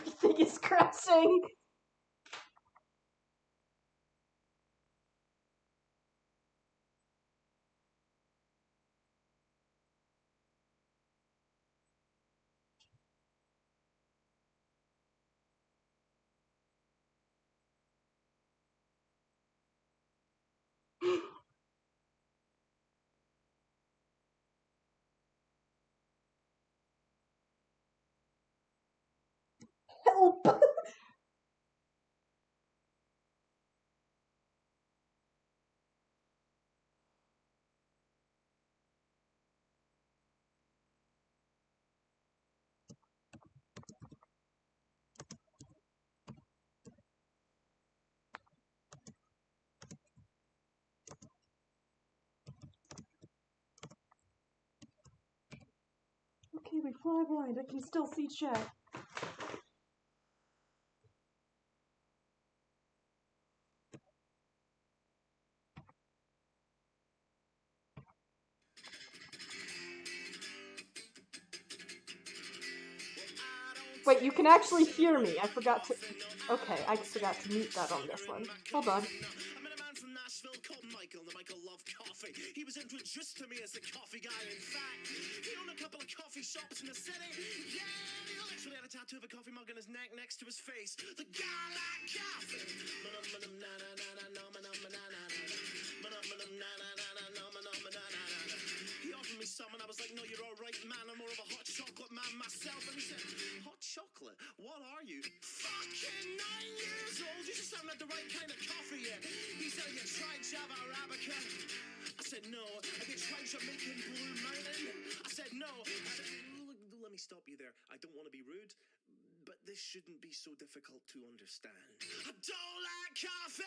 Everything is crashing. Help! Okay, we fly blind. I can still see chat. Wait, you can actually hear me. I forgot to... Okay, I forgot to mute that on this one. Hold on. He was introduced to me as the coffee guy. In fact, he owned a couple of coffee shops in the city. Yeah, he literally had a tattoo of a coffee mug on his neck next to his face. The guy like coffee. He offered me some and I was like, no, you're all right, man. I'm more of a hot chocolate man myself. And he said, hot chocolate? What are you? Fucking 9 years old. You just haven't had the right kind of coffee yet. He said, have you tried Java Arabica? I said, no. Have you tried Jamaican Blue Mountain? I said, no. I said, let me stop you there. I don't want to be rude, but this shouldn't be so difficult to understand. I don't like coffee.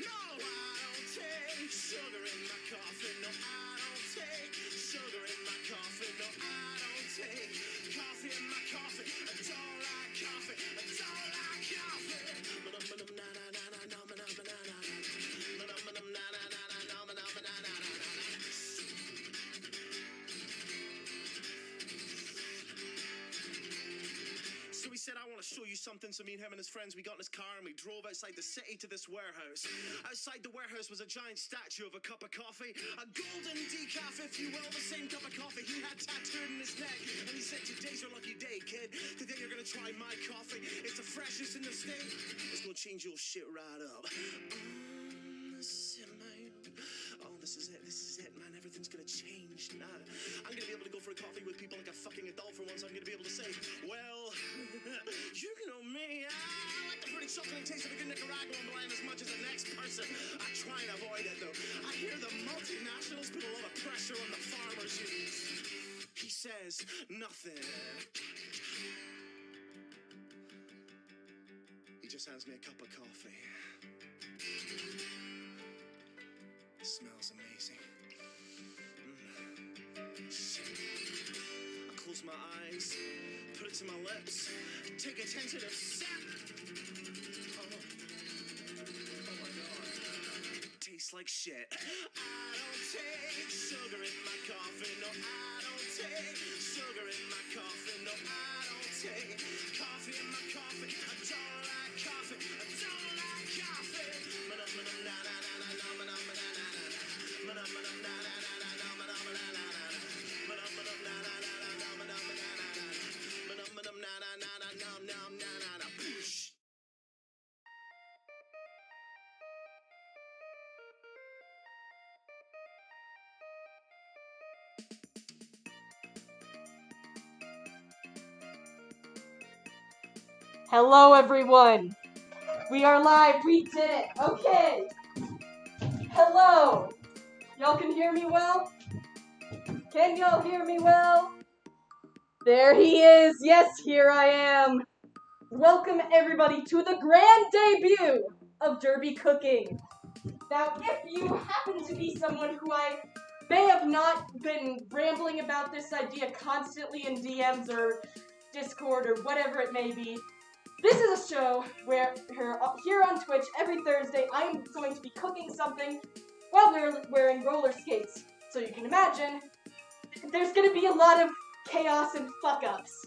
No, I don't take sugar in my coffee. No, I don't take sugar in my coffee. No, I don't take coffee in my coffee. I don't like coffee. I don't like coffee. So he said, I want to show you something. So me and him and his friends, we got in his car and we drove outside the city to this warehouse. Outside the warehouse was a giant statue of a cup of coffee, a golden decaf, if you will, the same cup of coffee he had tattooed in his neck. And he said, today's your lucky day, kid. Today you're going to try my coffee. It's the freshest in the state. It's going to change your shit right up. This is it, man. Oh, this is it, man. Everything's gonna change now. I'm gonna be able to go for a coffee with people like a fucking adult for once. I'm gonna be able to say, well, you know me. I like the pretty chocolatey taste of a good Nicaraguan blend as much as the next person. I try and avoid it, though. I hear the multinationals put a lot of pressure on the farmers' unions. He says nothing. He just hands me a cup of coffee. It smells amazing. I close my eyes, put it to my lips, take a tentative sip. Oh my god. Tastes like shit. I don't take sugar in my coffee. No, I don't take sugar in my coffee. No, I don't take coffee in my coffee. I don't like coffee. I don't like coffee. Hello, everyone. We are live. We did it. Okay. Hello. Y'all can hear me well? Can y'all hear me well? There he is. Yes, here I am. Welcome, everybody, to the grand debut of Derby Cooking. Now, if you happen to be someone who I may have not been rambling about this idea constantly in DMs or Discord or whatever it may be, this is a show where here on Twitch every Thursday I'm going to be cooking something while we're wearing roller skates. So you can imagine there's going to be a lot of chaos and fuck-ups.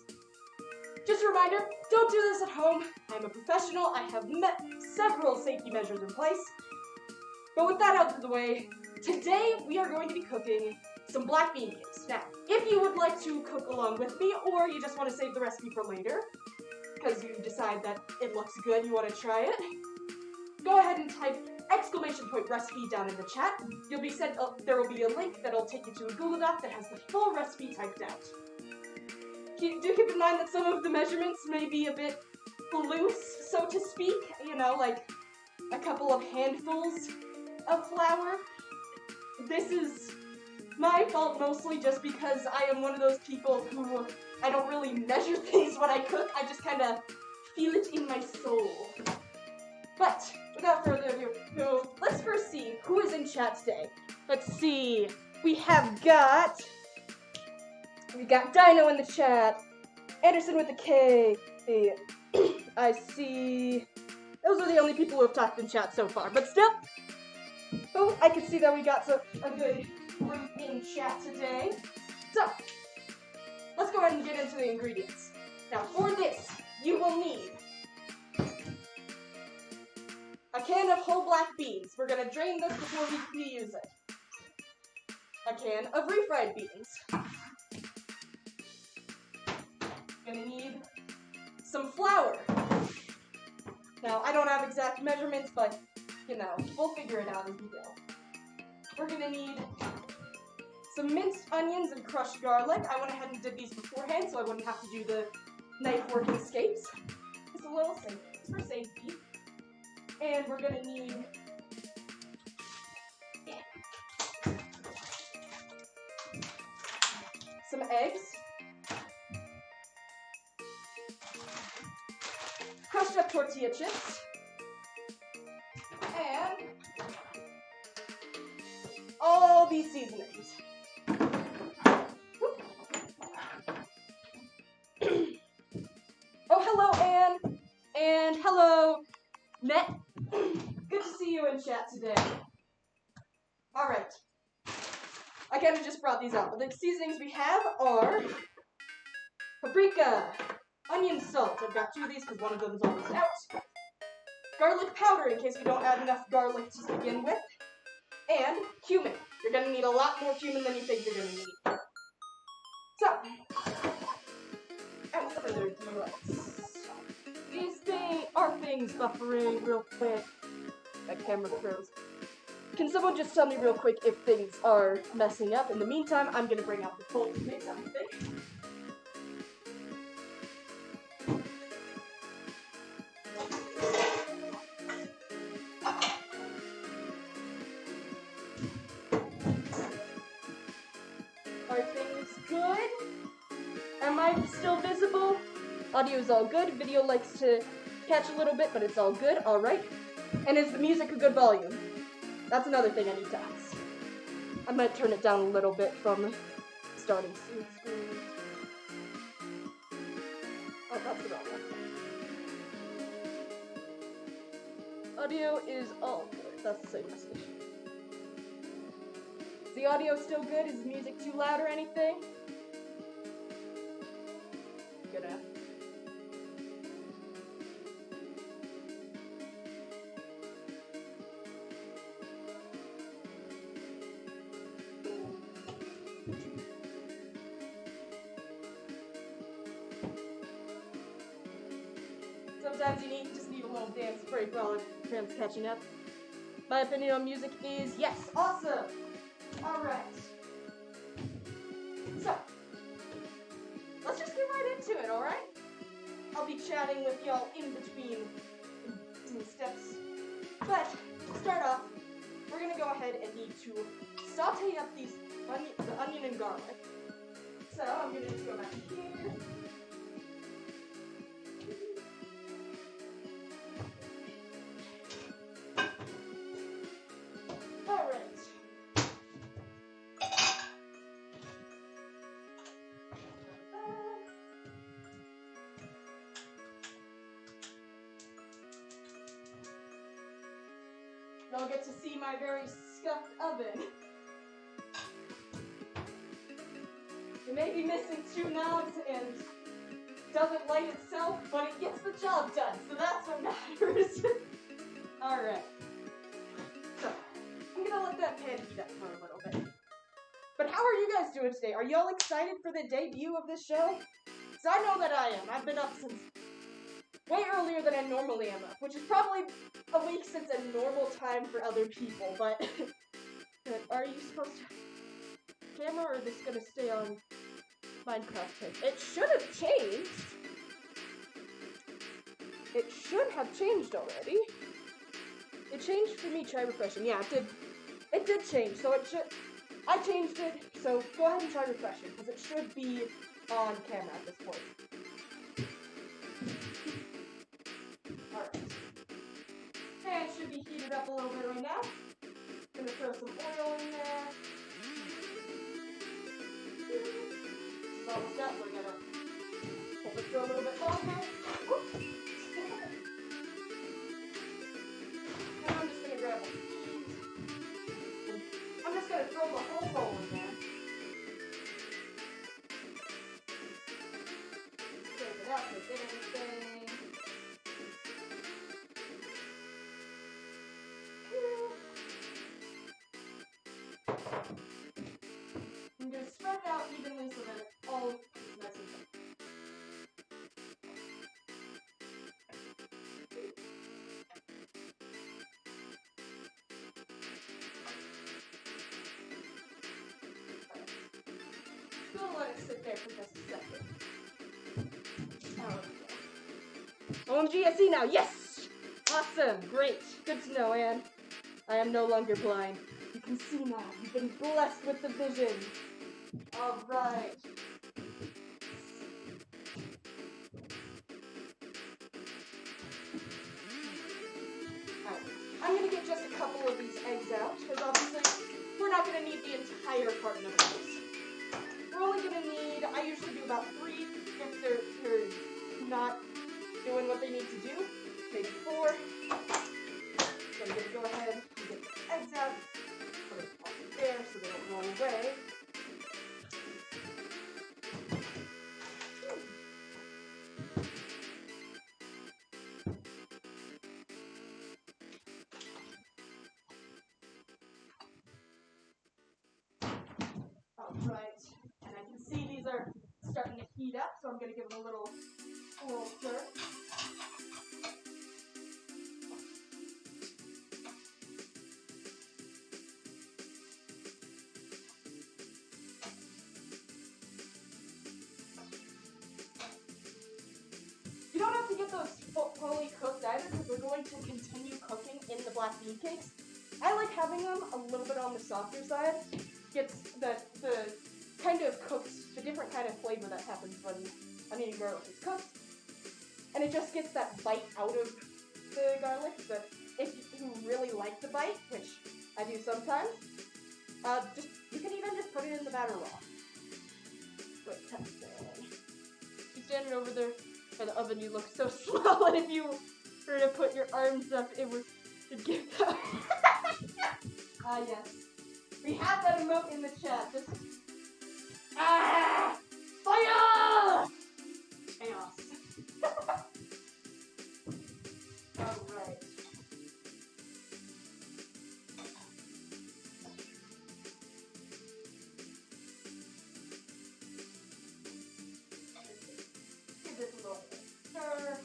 Just a reminder, Don't do this at home. I'm a professional. I have met several safety measures in place. But with that out of the way, today we are going to be cooking some black bean cakes. Now, if you would like to cook along with me, or you just want to save the recipe for later, because you decide that it looks good, you want to try it, go ahead and type !recipe down in the chat. You'll be sent, there will be a link that'll take you to a Google Doc that has the full recipe typed out. Do keep in mind that some of the measurements may be a bit loose, so to speak, you know, like a couple of handfuls of flour. This is my fault mostly just because I am one of those people who I don't really measure things when I cook, I just kind of feel it in my soul. But without further ado, let's first see who is in chat today. Let's see, we got Dino in the chat, Anderson with the K, I see, those are the only people who have talked in chat so far, but still, I can see that we got a good group in chat today. So, let's go ahead and get into the ingredients. Now for this, you will need a can of whole black beans. We're gonna drain this before we use it. A can of refried beans. Gonna need some flour. Now, I don't have exact measurements, but, you know, we'll figure it out as we go. We're gonna need some minced onions and crushed garlic. I went ahead and did these beforehand, so I wouldn't have to do the knife work escapes. Just a little for safety. And we're gonna need some eggs, crushed up tortilla chips, and all these seasonings. Oh, hello, Anne, and hello, Net. Good to see you in chat today. Alright. I kind of just brought these out, but the seasonings we have are paprika, onion salt. I've got 2 of these because one of them is almost out. Garlic powder in case we don't add enough garlic to begin with. And cumin. You're going to need a lot more cumin than you think you're going to need. So, without further ado, things buffering real quick. That camera froze. Can someone just tell me real quick if things are messing up? In the meantime, I'm gonna bring out the cold to make something. Are things good? Am I still visible? Audio is all good. Video likes to catch a little bit, but it's all good. All right. And is the music a good volume? That's another thing I need to ask. I might turn it down a little bit from starting screen. Oh, that's the wrong one. Audio is all good. That's the same message. Is the audio still good? Is the music too loud or anything? Good enough. Sometimes you just need a little dance break while Graham's catching up. My opinion on music is yes, awesome. All right. So let's just get right into it. All right. I'll be chatting with y'all in between steps. But to start off, we're gonna go ahead and need to saute up the onion and garlic. So I'm gonna just go back here. Y'all get to see my very scuffed oven. You may be missing 2 knobs and doesn't light itself, but it gets the job done, so that's what matters. Alright. So, I'm gonna let that pan heat up for a little bit. But how are you guys doing today? Are y'all excited for the debut of this show? So I know that I am. I've been up since way earlier than I normally am up, which is probably a week since a normal time for other people, but are you supposed to camera or is this gonna stay on Minecraft page? It should have changed. It should have changed already. It changed for me, try refreshing. Yeah, it did. It did change, so it should. I changed it, so go ahead and try refreshing, because it should be on camera at this point. Alright. Pan should be heated up a little bit right now. Gonna throw some oil in there. It's almost up, we're gonna hold it for a little bit longer. Whoop. And I'm just gonna grab a I'm just gonna throw the whole bowl in there. Shake it up, get everything. I'm gonna spread it out evenly so that it all is nice and thick. Gonna let it sit there for just a second. Oh, OMG, I see now. Yes! Awesome. Great. Good to know, Anne. I am no longer blind. You can see now. You've been blessed with the vision. Alright. I'm gonna get just a couple of these eggs out, because obviously we're not gonna need the entire carton of eggs. We're only gonna need, I usually do about 3 if they're not doing what they need to do. Maybe 4. So I'm gonna go ahead and get the eggs out, put it off there so they don't roll away. Alright, and I can see these are starting to heat up, so I'm gonna give them a little stir. You don't have to get those fully cooked either, because we're going to continue cooking in the black bean cakes. I like having them a little bit on the softer side. Gets the kind of cooked, the different kind of flavor that happens when onion and garlic is cooked. And it just gets that bite out of the garlic, but if you really like the bite, which I do sometimes, you can even just put it in the batter raw. Wait, testing. You standing over there by the oven, you look so small, and if you were to put your arms up, it'd give that. Ah, yes. We have that emote in the chat. Just fire! Chaos. Alright. Give this a little stir.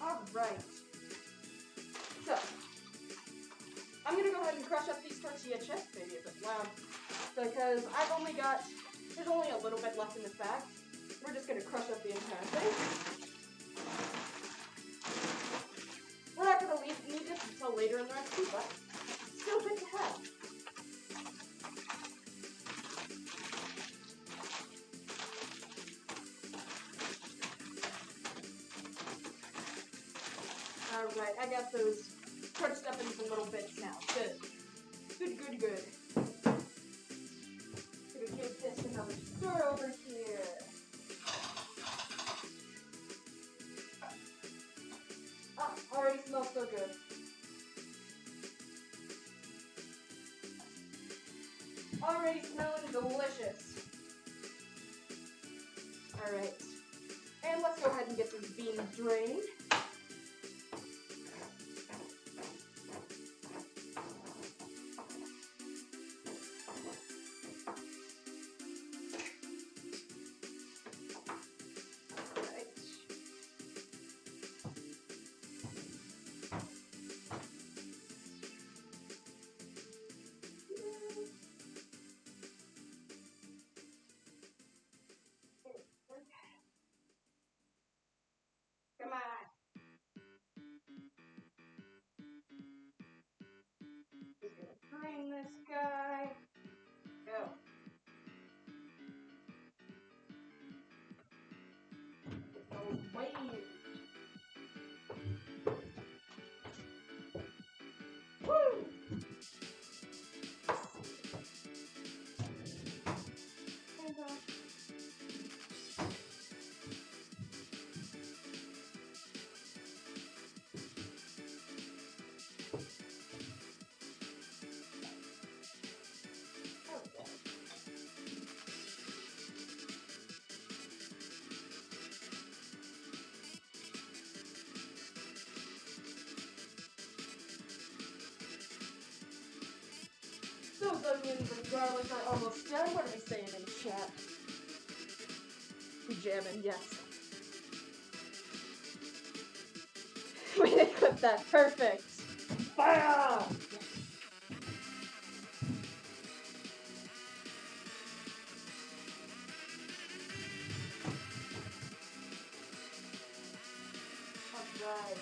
Alright. So, I'm gonna go ahead and crush up these tortilla chips, maybe a bit loud, because there's only a little bit left in this bag. We're just gonna crush up the entire thing. We're not gonna need this until later in the recipe, but still good to have. Alright, I got those crunched up into little bits now. Good. Good. Gonna give this another stir over here. Ah, already smells so good. already smelling delicious. Alright. And let's go ahead and get this bean drained. Come on. Just gonna drain this guy. Go. Get those waves. Woo! And, those onions and garlic are almost done. What are we saying in chat? We jamming, yes. We did clip that. Perfect. Fire! Alright.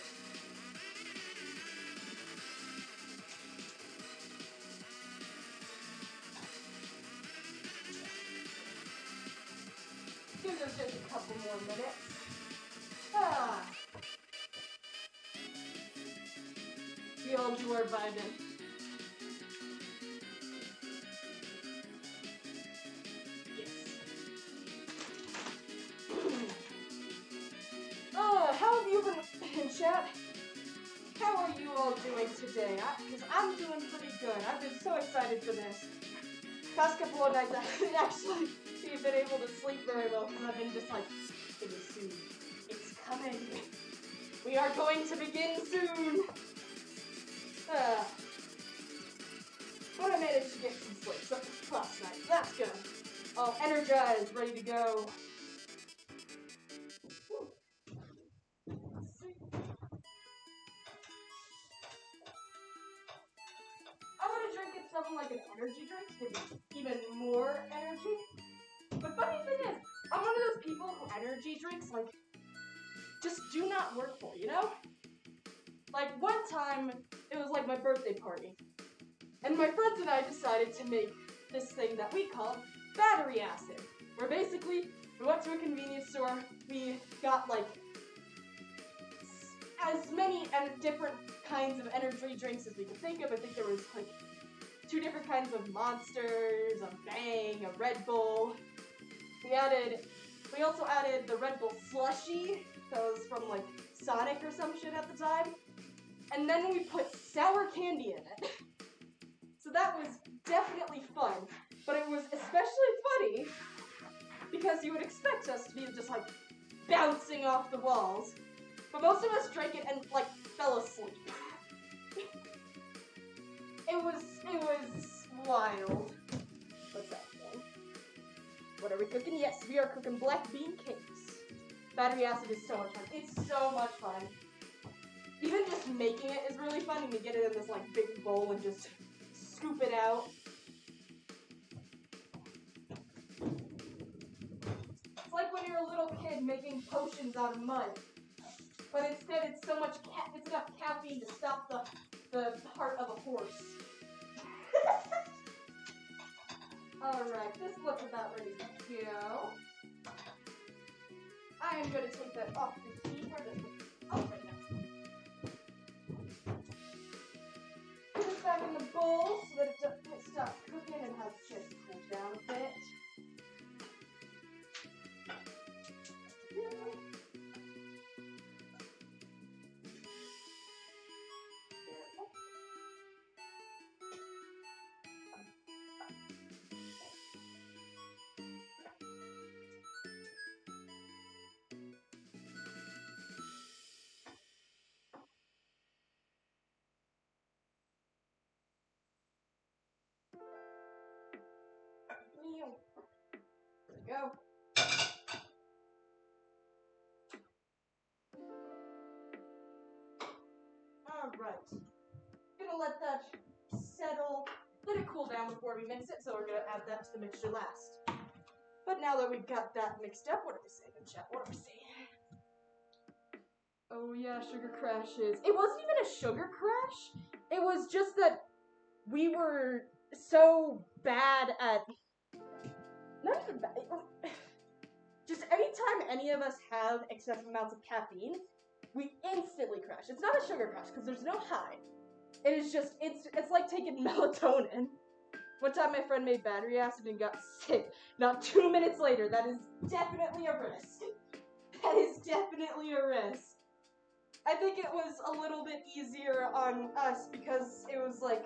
Give us just a couple more minutes. Ah. We all do our vibing. Yes. How have you been in chat? How are you all doing today? Because I'm doing pretty good. I've been so excited for this. Past couple of nights I haven't actually been able to sleep very well because I've been just like, it is soon. It's coming. We are going to begin soon. But I managed to get some sleep last night. That's good. All energized, ready to go. I want to drink it something like an energy drink to give me even more energy. But funny thing is, I'm one of those people who energy drinks, like, just do not work for, you know? Like, one time, it was like my birthday party. And my friends and I decided to make this thing that we call battery acid. Where basically, we went to a convenience store, we got like as many different kinds of energy drinks as we could think of. I think there was like 2 different kinds of Monsters, a Bang, a Red Bull. We also added the Red Bull slushie that was from like Sonic or some shit at the time. And then we put sour candy in it. So that was definitely fun, but it was especially funny because you would expect us to be just like bouncing off the walls, but most of us drank it and like fell asleep. It was wild. What's that thing? What are we cooking? Yes, we are cooking black bean cakes. Battery acid is so much fun. It's so much fun. Even just making it is really fun. You can get it in this like big bowl and just scoop it out. It's like when you're a little kid making potions out of mud, but instead it's so much it's enough caffeine to stop the heart of a horse. Alright, this looks about ready to go. I am going to take that off the heat. Where does it? Oh, right now. Put it back in the bowl so that it stops cooking and has a chance to cool down a bit. we go. Alright. Gonna let that settle, let it cool down before we mix it, so we're gonna add that to the mixture last. But now that we've got that mixed up, what are we saying in chat? What are we saying? Oh yeah, sugar crashes. It wasn't even a sugar crash. It was just that we were so bad at, not even bad, just anytime any of us have excessive amounts of caffeine, we instantly crash. It's not a sugar crash, because there's no high. It is just, it's like taking melatonin. One time my friend made battery acid and got sick. Not 2 minutes later. That is definitely a risk. That is definitely a risk. I think it was a little bit easier on us because it was like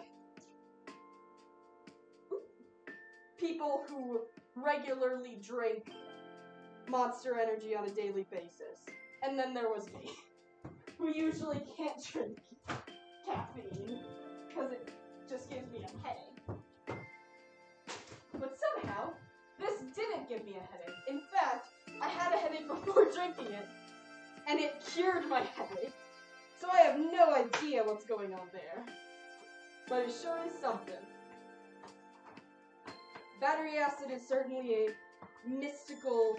people who regularly drink Monster Energy on a daily basis. And then there was me, who usually can't drink caffeine because it just gives me a headache. But somehow, this didn't give me a headache. In fact, I had a headache before drinking it, and it cured my headache. So I have no idea what's going on there. But it sure is something. Battery acid is certainly a mystical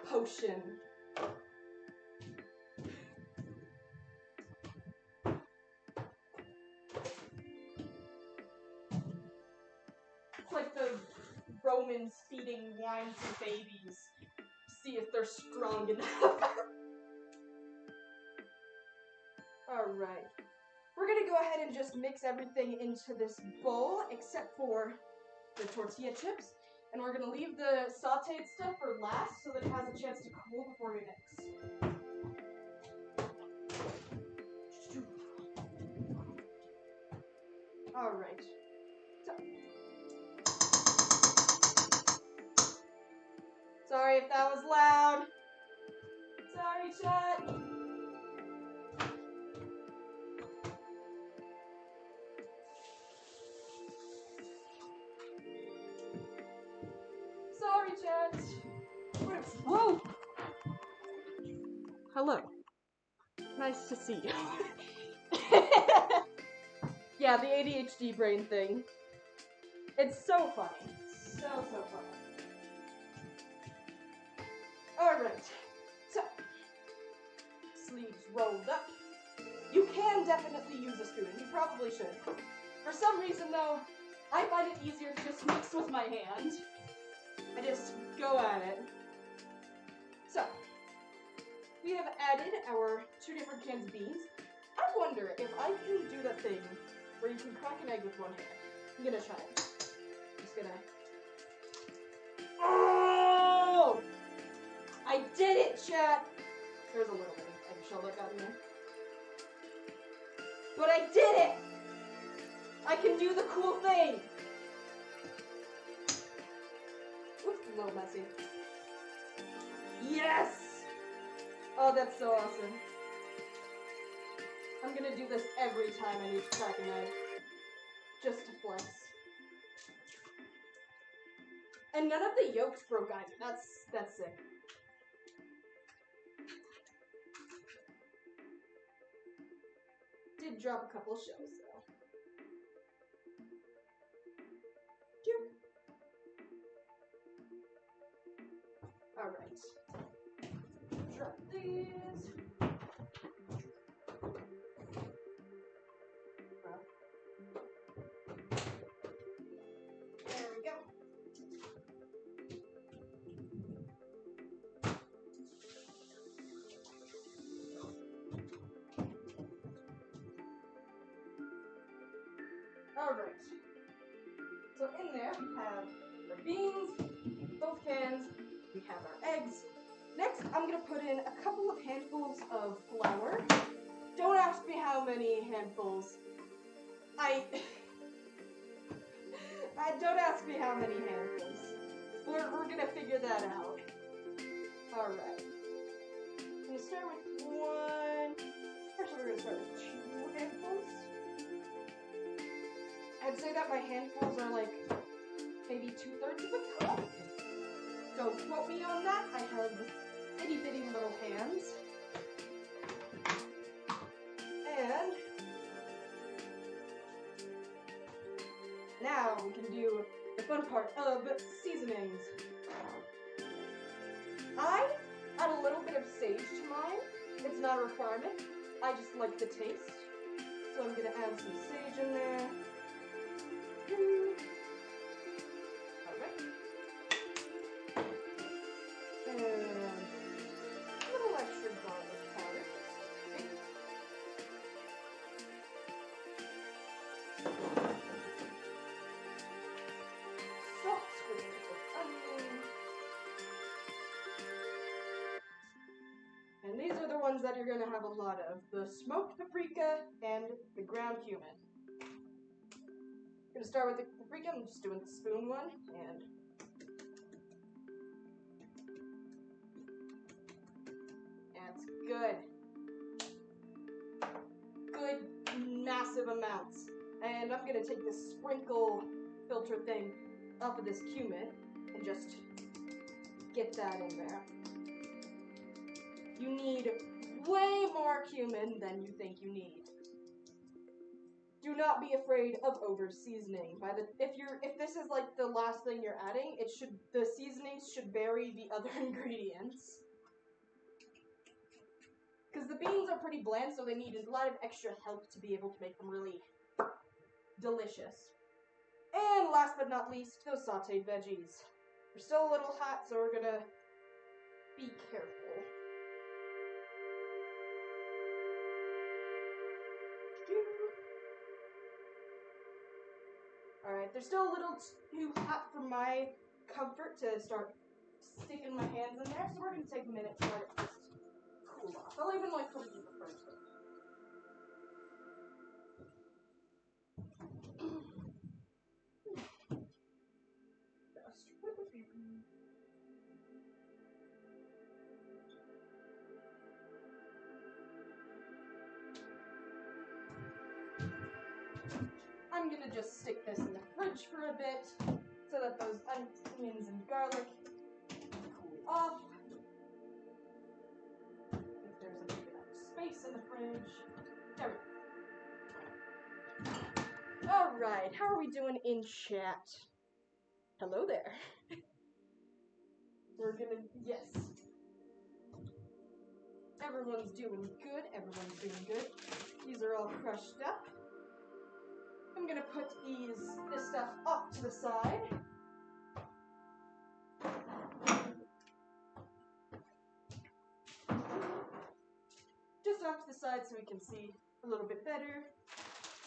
potion. It's like the Romans feeding wine to babies to see if they're strong enough. Alright. We're gonna go ahead and just mix everything into this bowl except for the tortilla chips. And we're gonna leave the sauteed stuff for last so that it has a chance to cool before we mix. Alright. So. Sorry if that was loud. Sorry, chat. Sorry, chat. Whoa! Hello. Nice to see you. Yeah, the ADHD brain thing. It's so funny. So funny. Alright. So, sleeves rolled up. You can definitely use a spoon. You probably should. For some reason, though, I find it easier to just mix with my hand. I just go at it. So, we have added our 2 different cans of beans. I wonder if I can do that thing where you can crack an egg with one hand. I'm gonna try it. I'm just gonna... Oh! I did it, chat! There's a little bit of eggshell that got in there. But I did it! I can do the cool thing! Oops, a little messy. Yes! Oh, that's so awesome. I'm gonna do this every time I need to crack an egg. Just to flex. And none of the yolks broke either. That's sick. Did drop a couple shells though. Cute. Alright. Drop these. There we go. Alright. So in there we have our beans, both cans, we have our eggs. Next, I'm gonna put in a couple of handfuls of flour. Don't ask me how many handfuls. Don't ask me how many handfuls. We're gonna figure that out. Alright. I'm gonna start with one. Actually, we're gonna start with 2 handfuls. I'd say that my handfuls are like maybe 2/3 of a cup. Don't quote me on that. I have itty bitty little hands. And now we can do the fun part of seasonings. I add a little bit of sage to mine. It's not a requirement. I just like the taste. So I'm gonna add some sage in there. Alright. And a little extra garlic powder. Salt with the onion. And these are the ones that you're going to have a lot of. The smoked paprika and the ground cumin. I'm going to start with the paprika. I'm just doing the spoon one. And that's good. Good, massive amounts. And I'm going to take this sprinkle filter thing off of this cumin and just get that in there. You need way more cumin than you think you need. Do not be afraid of over seasoning. If this is like the last thing you're adding, the seasonings should bury the other ingredients. Because the beans are pretty bland, so they need a lot of extra help to be able to make them really delicious. And last but not least, those sauteed veggies. They're still a little hot, so we're gonna be careful. Alright, they're still a little too hot for my comfort to start sticking my hands in there, so we're going to take a minute to let it just cool off. I'll even like put it in the fridge. I'm going to just stick this in the fridge for a bit so that those onions and garlic cool off. If there's a big enough space in the fridge. There we go. Alright, how are we doing in chat? Hello there. We're gonna, yes. Everyone's doing good, everyone's doing good. These are all crushed up. I'm gonna put this stuff off to the side. Just off to the side so we can see a little bit better.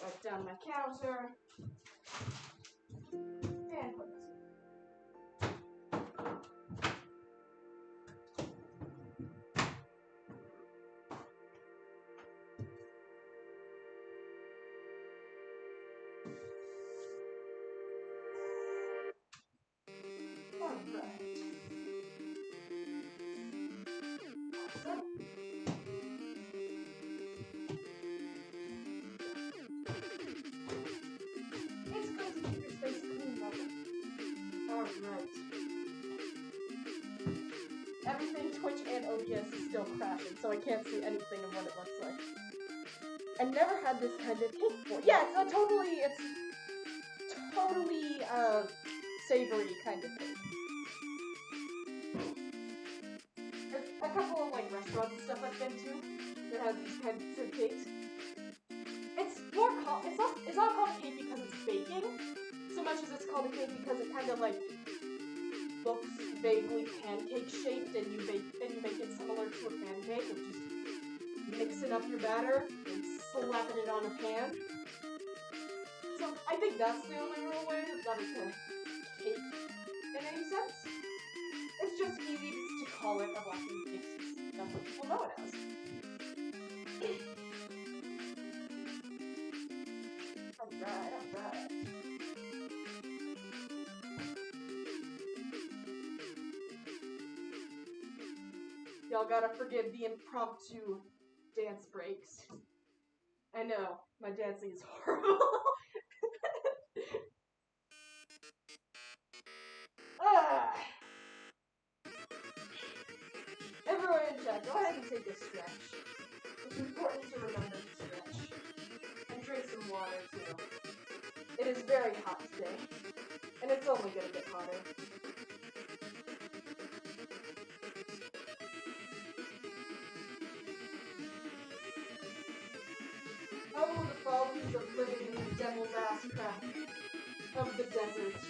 Wipe down my counter. And put this in. Alright. Awesome. It's good to keep your space clean, though. Alright. Everything Twitch and OBS is still crashing, so I can't see anything of what it looks like. I never had this kind of cake before. Yeah, it's totally savory kind of thing. There's a couple of like restaurants and stuff I've been to that have these kinds of cakes. It's not called a cake because it's baking, so much as it's called a cake because it kind of like looks vaguely pancake shaped, and you make it similar to a pancake of just mixing up your batter and slapping it on a pan. So I think that's the only real way that it's a cake in any sense. It's just easy to call it a blackened cake. That's what people know it as. Alright. Y'all gotta forgive the impromptu dance breaks. I know, my dancing is horrible. Everyone in chat, go ahead and take a stretch. It's important to remember to stretch. And drink some water, too. It is very hot today. And it's only gonna get hotter. Oh, the follies of living in the devil's ass crack of the desert.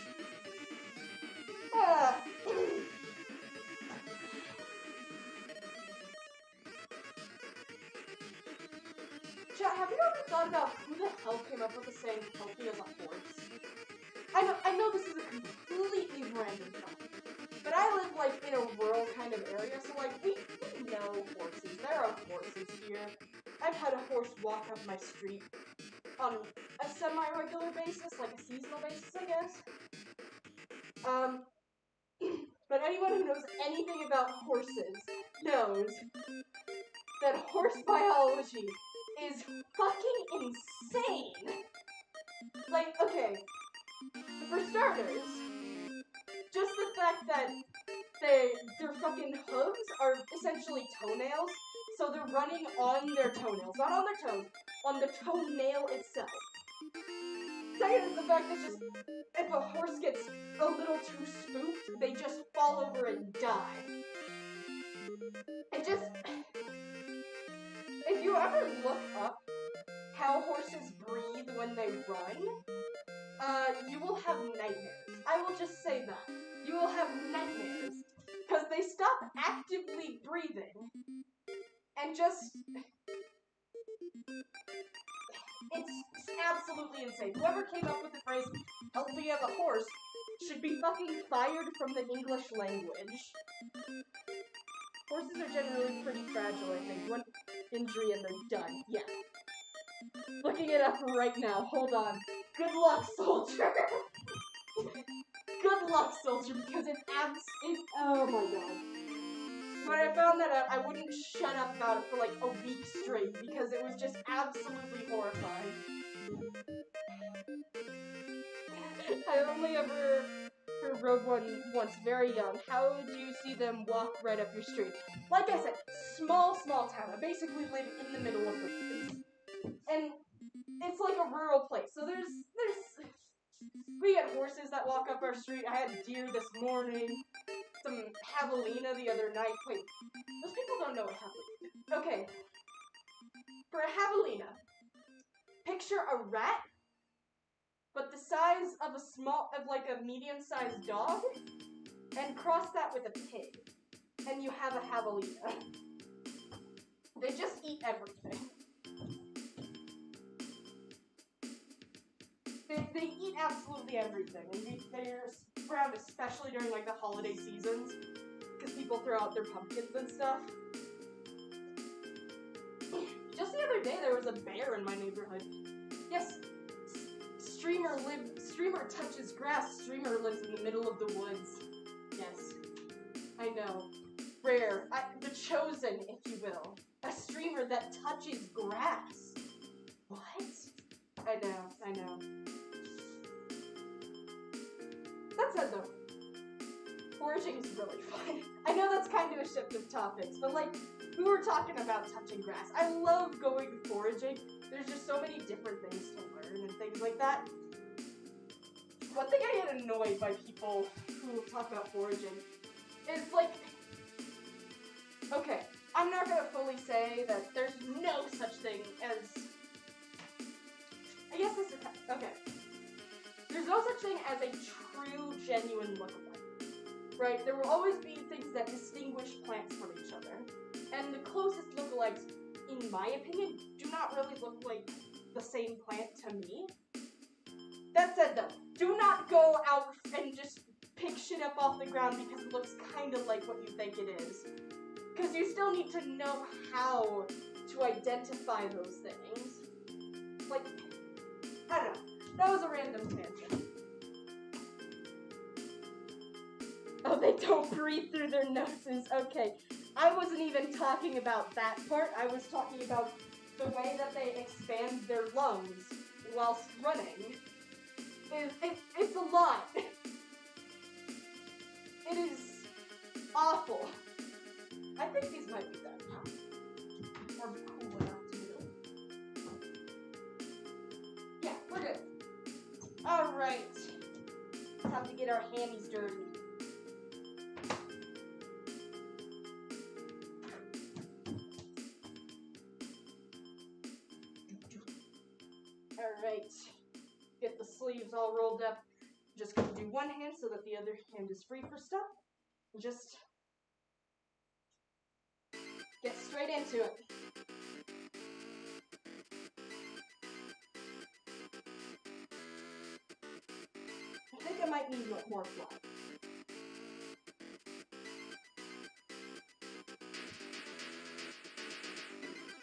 Chat, have you ever thought about who the hell came up with the saying healthy as a horse? I know this is a completely random thought, but I live like in a rural kind of area, so like we know horses. There are horses here. I've had a horse walk up my street on a semi-regular basis, like a seasonal basis, I guess. But anyone who knows anything about horses knows that horse biology is fucking insane. Like, okay, for starters, just the fact that their fucking hooves are essentially toenails, so they're running on their toenails, not on their toes, on the toenail itself. Second is the fact that just, if a horse gets a little too spooked, they just fall over and die. And just, if you ever look up how horses breathe when they run, you will have nightmares. I will just say that. You will have nightmares. Because they stop actively breathing. And just... It's absolutely insane. Whoever came up with the phrase, healthy as a horse, should be fucking fired from the English language. Horses are generally pretty fragile, I think. One injury and they're done. Yeah. Looking it up right now. Hold on. Good luck, soldier! Good luck, soldier, because it's oh my god. When I found that out, I wouldn't shut up about it for like a week straight, because it was just absolutely horrifying. I only ever rode one once, very young. How do you see them walk right up your street? Like I said, small town. I basically live in the middle of the woods. And it's like a rural place, so we get horses that walk up our street. I had deer this morning, some javelina the other night. Wait, those people don't know what javelina. Okay, for a javelina, picture a rat, but the size of a medium-sized dog, and cross that with a pig, and you have a javelina. They just eat everything. They eat absolutely everything, and they're around especially during like the holiday seasons, because people throw out their pumpkins and stuff. Just the other day there was a bear in my neighborhood. Yes, Streamer touches grass. Streamer lives in the middle of the woods. Yes, I know. Rare, the chosen, if you will. A streamer that touches grass. What? I know. That said though, foraging is really fun. I know that's kind of a shift of topics, but like, we were talking about touching grass. I love going foraging. There's just so many different things to learn and things like that. One thing I get annoyed by people who talk about foraging is like, okay, I'm not gonna fully say that there's no such thing as, I guess this is, okay. There's no such thing as a true, genuine lookalike, right? There will always be things that distinguish plants from each other. And the closest lookalikes, in my opinion, do not really look like the same plant to me. That said though, do not go out and just pick shit up off the ground because it looks kind of like what you think it is. Because you still need to know how to identify those things. Like, I don't know. That was a random tangent. Oh, they don't breathe through their noses. Okay. I wasn't even talking about that part. I was talking about the way that they expand their lungs whilst running. It's a lot. It is awful. I think these might be done now. Or cool enough to do. Yeah, we're good. Alright. Time to get our handies dirty. Alright. Get the sleeves all rolled up. Just gonna do one hand so that the other hand is free for stuff. And just get straight into it. I think I might need more fly.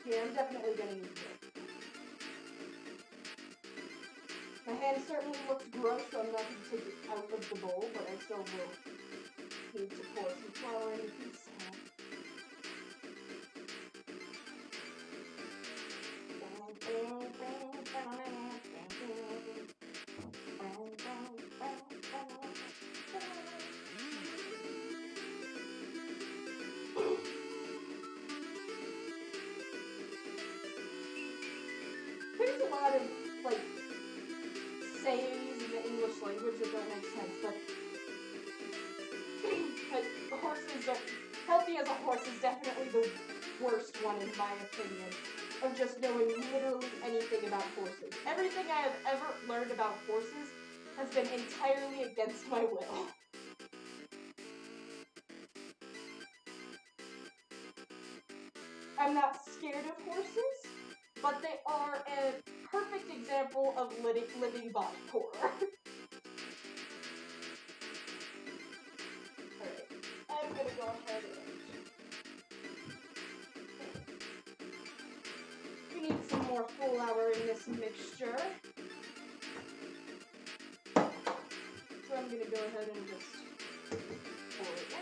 Yeah, I'm definitely gonna need more. My hand certainly looks gross, so I'm not going to take it out of the bowl, but I still will need to pour some flour in the piece. There's a lot of, like, sayings in the English language that don't make sense, but healthy as a horse is definitely the worst one in my opinion, of just knowing literally anything about horses. Everything I have ever learned about horses has been entirely against my will. I'm not scared of horses, but they are a perfect example of living body horror. Alright, I'm gonna go ahead and... We need some more flour in this mixture. So I'm gonna go ahead and just pour it in.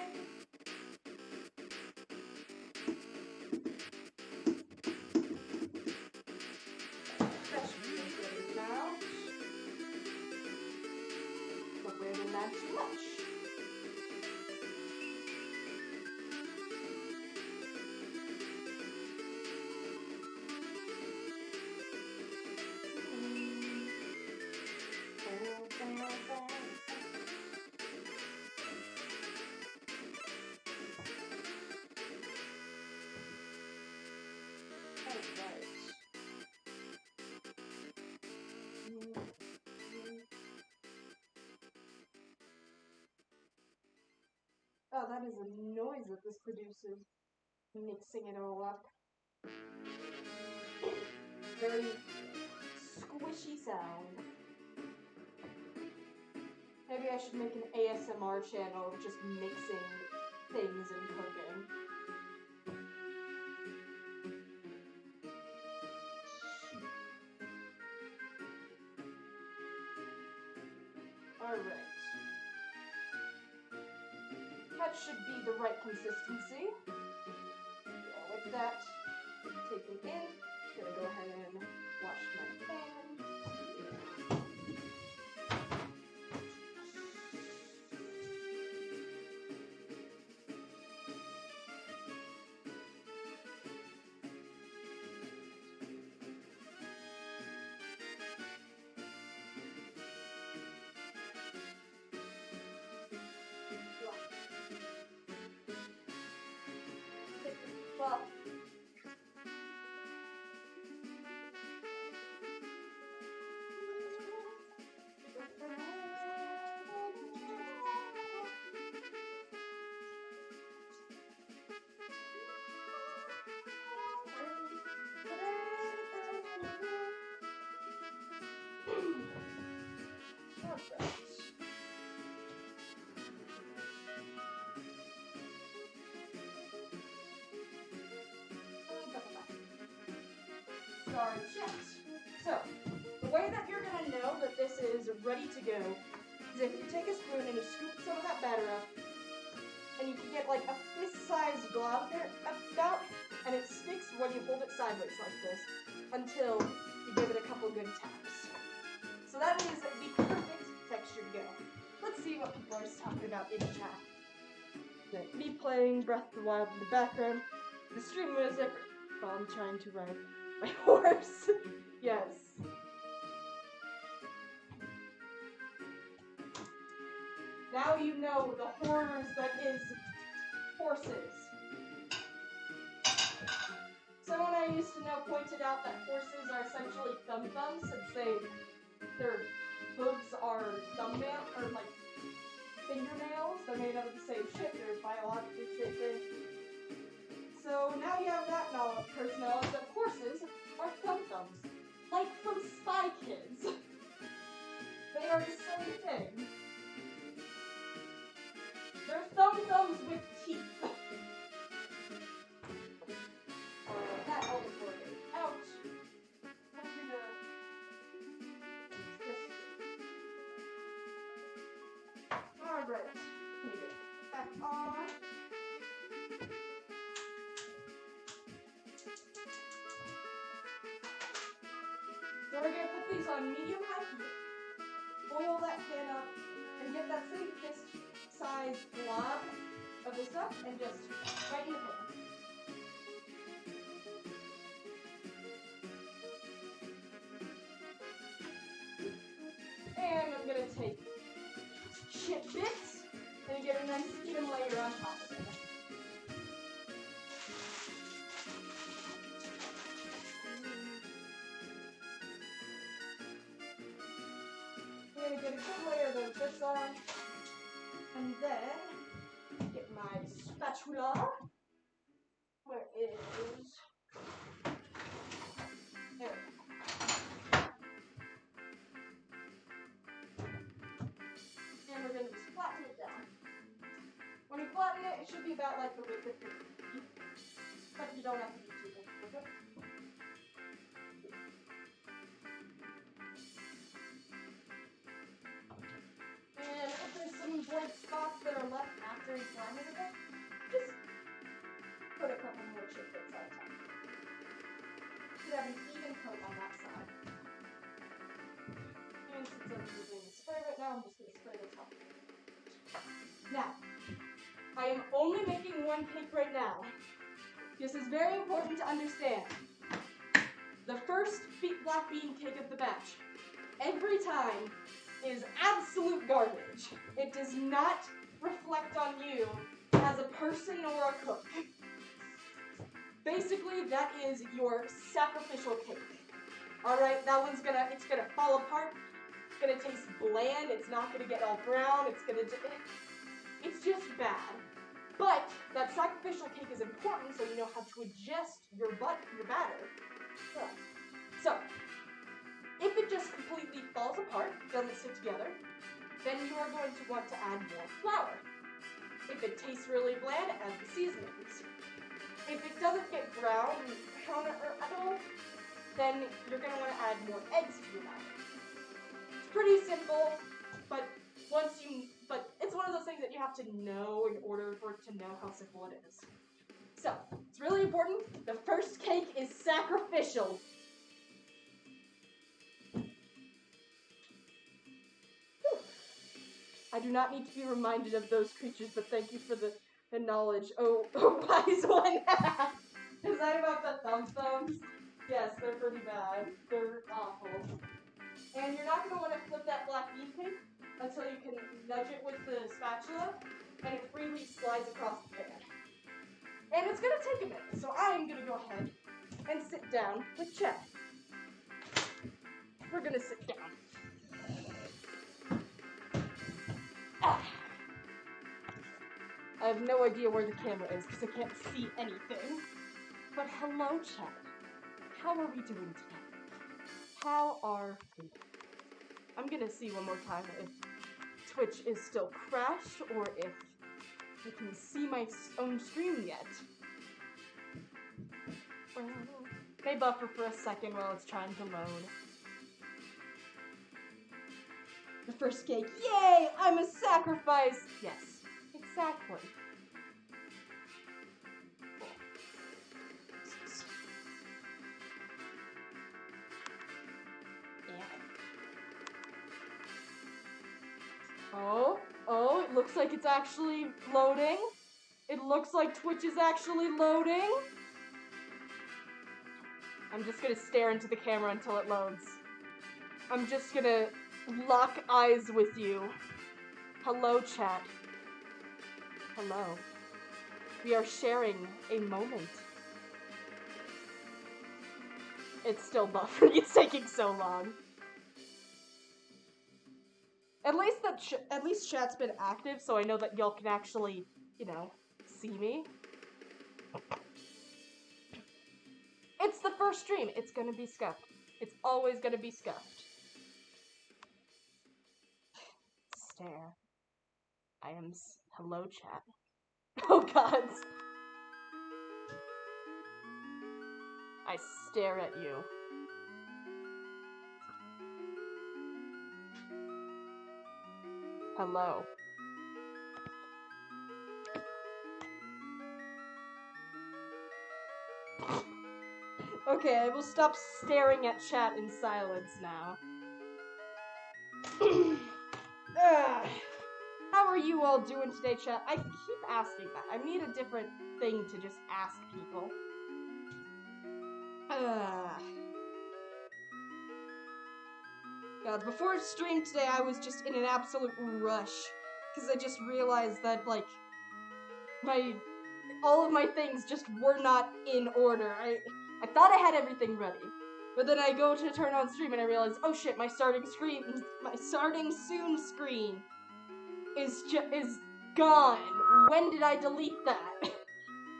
Not too much. Oh, that is a noise that this produces, mixing it all up. Very squishy sound. Maybe I should make an ASMR channel of just mixing things and cooking. Alright. That should be the right consistency. Yeah, with that taken in, I'm gonna go ahead and wash my pan. Well, start checked. So, the way that you're going to know that this is ready to go is if you take a spoon and you scoop some of that batter up, and you can get like a fist-sized glob there about, and it sticks when you hold it sideways like this until you give it a couple good taps. So that is the perfect texture to go. Let's see what people are talking about in chat. Me playing Breath of the Wild in the background, the stream music while I'm trying to ride my horse. Yes. Now you know the horrors that is horses. Someone I used to know pointed out that horses are essentially thumb-thumbs since their hooves are thumbnail or like fingernails. They're made out of the same shit. They're biologically the same thing. So now you have that knowledge that horses are thumb-thumbs, like from Spy Kids. They are the same thing. They're thumb-thumbs with teeth. That always working. Ouch. I'm gonna Alright. Let me get back on. So we're gonna put these on medium-high heat, boil that pan up, and get that same fist-sized blob of the stuff, and just right in the pan. And I'm gonna take chip bits and get a nice even layer on top of it. I'm gonna get a good layer of those bits on, and then get my spatula. Where is? There. And we're gonna just flatten it down. When you flatten it, it should be about like the width of your feet, but you don't have to be too big with it. And if there's some blank spots that are left after you flatten it a bit, just put a couple more chip bits on top. You have an even coat on that side. And since I'm using the spray right now, I'm just going to spray the top. Now, I am only making one cake right now. This is very important to understand. The first black bean cake of the batch, every time, is absolute garbage. It does not reflect on you as a person or a cook. Basically, that is your sacrificial cake. Alright, that one's it's gonna fall apart. It's gonna taste bland. It's not gonna get all brown. It's just bad. But that sacrificial cake is important so you know how to adjust your batter. So, if it just completely falls apart, doesn't stick together, then you are going to want to add more flour. If it tastes really bland, add the seasonings. If it doesn't get brown at all, then you're going to want to add more eggs to your batter. It's pretty simple, but it's one of those things that you have to know in order for it to know how simple it is. So, it's really important. The first cake is sacrificial. I do not need to be reminded of those creatures, but thank you for the knowledge. Oh, wise one! Is that about the thumbs? Yes, they're pretty bad. They're awful. And you're not going to want to flip that black bean cake until you can nudge it with the spatula, and it freely slides across the pan. And it's going to take a minute, so I'm going to go ahead and sit down with Chad. We're going to sit down. I have no idea where the camera is because I can't see anything. But hello, Chad. How are we doing today? How are we? I'm gonna see one more time if Twitch is still crashed or if I can see my own stream yet. May buffer for a second while it's trying to load. The first cake. Yay! I'm a sacrifice! Yes, exactly. Oh, it looks like it's actually loading. It looks like Twitch is actually loading. I'm just gonna stare into the camera until it loads. I'm just gonna lock eyes with you. Hello, chat. Hello. We are sharing a moment. It's still buffering. It's taking so long. At least chat's been active, so I know that y'all can actually, you know, see me. It's the first stream. It's gonna be scuffed. It's always gonna be scuffed. Stare. I am. Hello, chat. Oh God. I stare at you. Hello. Okay, I will stop staring at chat in silence now. How are you all doing today, chat? I keep asking that. I need a different thing to just ask people. God, before stream today, I was just in an absolute rush. Because I just realized that, like, all of my things just were not in order. I thought I had everything ready. But then I go to turn on stream and I realize, oh shit, my starting soon screen is gone. When did I delete that?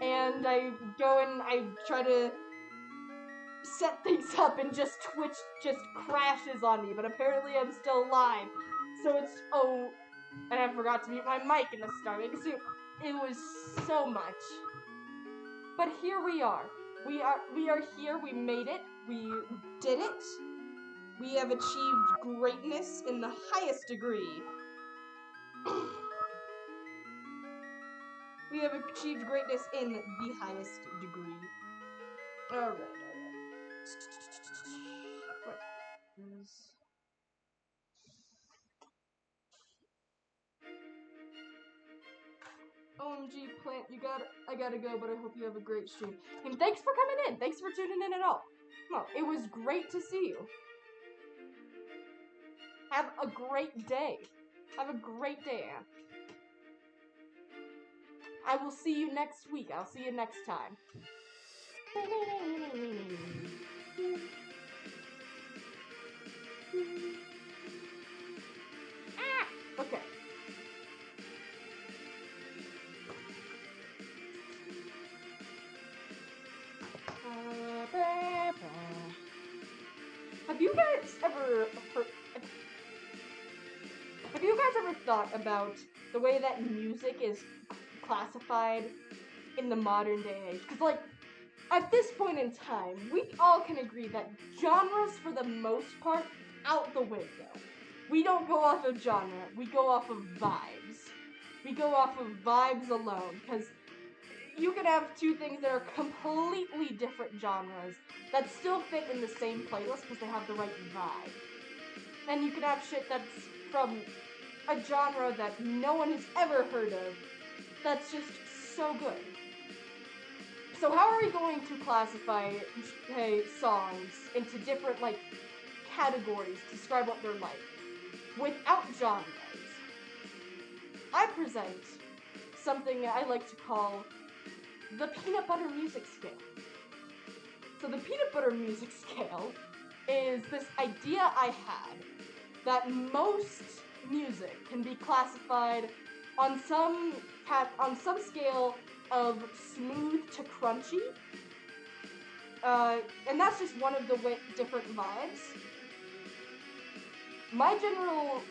And I go and I try to set things up and just Twitch just crashes on me, but apparently I'm still live. So it's, and I forgot to mute my mic in the starting soon. It was so much. But here we are. We are here, we made it, we did it. We have achieved greatness in the highest degree. We have achieved greatness in the highest degree. Alright. What is... OMG, Plant, I gotta go, but I hope you have a great stream. And thanks for coming in. Thanks for tuning in at all. No, it was great to see you. Have a great day. Have a great day, Anne. I will see you next week. I'll see you next time. Okay. Have you guys ever thought about the way that music is classified in the modern day age? Because, like, at this point in time, we all can agree that genres, for the most part, out the window. We don't go off of genre, we go off of vibes. We go off of vibes alone, because you could have two things that are completely different genres that still fit in the same playlist because they have the right vibe. And you could have shit that's from a genre that no one has ever heard of that's just so good. So how are we going to classify songs into different, like, categories to describe what they're like without genres? I present something I like to call the peanut butter music scale. So the peanut butter music scale is this idea I had that most music can be classified on some scale of smooth to crunchy, and that's just one of the different vibes. My general,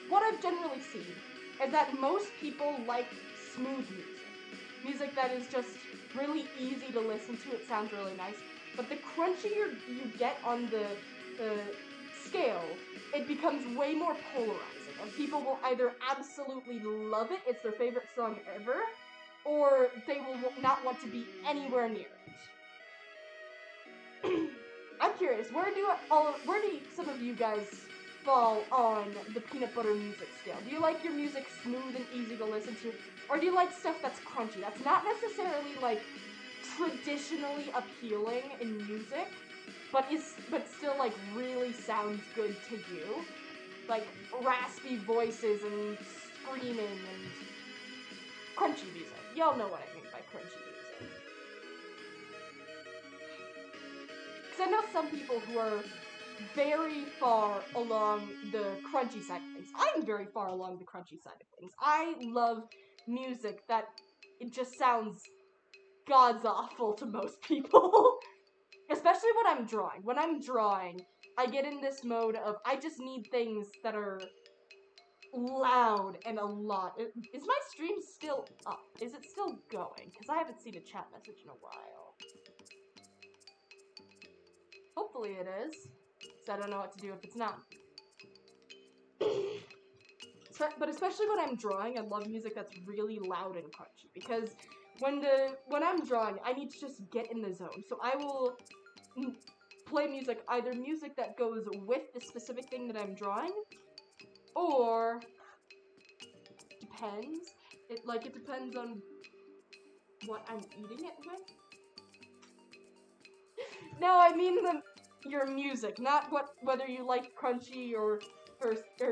what I've generally seen is that most people like smooth music that is just really easy to listen to. It sounds really nice, but the crunchier you get on the scale, it becomes way more polarizing, and people will either absolutely love it, it's their favorite song ever, or they will not want to be anywhere near it. I'm curious, where do some of you guys fall on the peanut butter music scale? Do you like your music smooth and easy to listen to, Or do you like stuff that's crunchy? That's not necessarily, like, traditionally appealing in music, but still, like, really sounds good to you. Like, raspy voices and screaming and crunchy music. Y'all know what I mean by crunchy music. Because I know some people who are very far along the crunchy side of things. I'm very far along the crunchy side of things. I love music that it just sounds god's awful to most people. Especially when I'm drawing. When I'm drawing, I get in this mode of I just need things that are loud and a lot. Is my stream still up? Is it still going? Because I haven't seen a chat message in a while. Hopefully it is. So I don't know what to do if it's not. But especially when I'm drawing, I love music that's really loud and crunchy. Because when I'm drawing, I need to just get in the zone. So I will play music, either music that goes with the specific thing that I'm drawing, or depends. It depends on what I'm eating it with. No, I mean your music, not whether you like crunchy or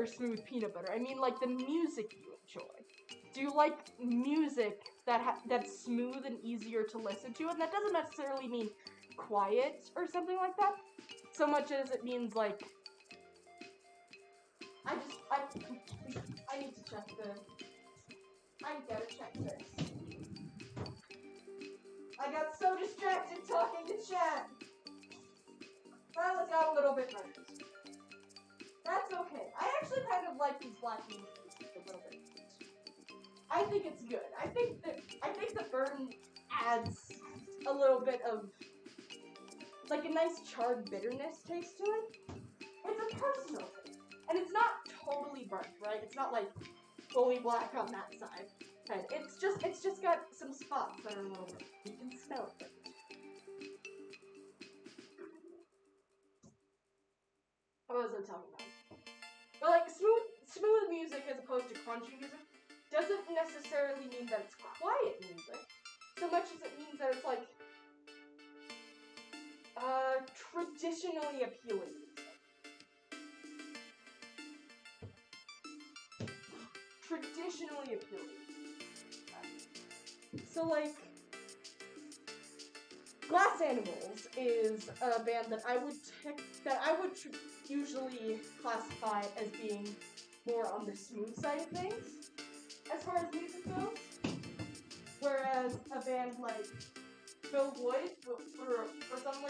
smooth peanut butter. I mean like the music you enjoy. Do you like music that's smooth and easier to listen to? And that doesn't necessarily mean quiet or something like that, so much as it means like I need to check I gotta check this. I got so distracted talking to chat. Well, it got a little bit nervous. That's okay. I actually kind of like these black beans a little bit. I think it's good. I think the burn adds a little bit of like a nice charred bitterness taste to it. It's a personal thing. And it's not totally burnt, right? It's not like fully black on that side. Okay. It's just got some spots that are a little bit. You can smell it. What was I talking about? But like smooth music as opposed to crunchy music doesn't necessarily mean that it's quiet music, so much as it means that it's like traditionally appealing music. Traditionally appealing music. So like Glass Animals is a band that I would usually classify as being more on the smooth side of things as far as music goes, whereas a band like Bill Wood or something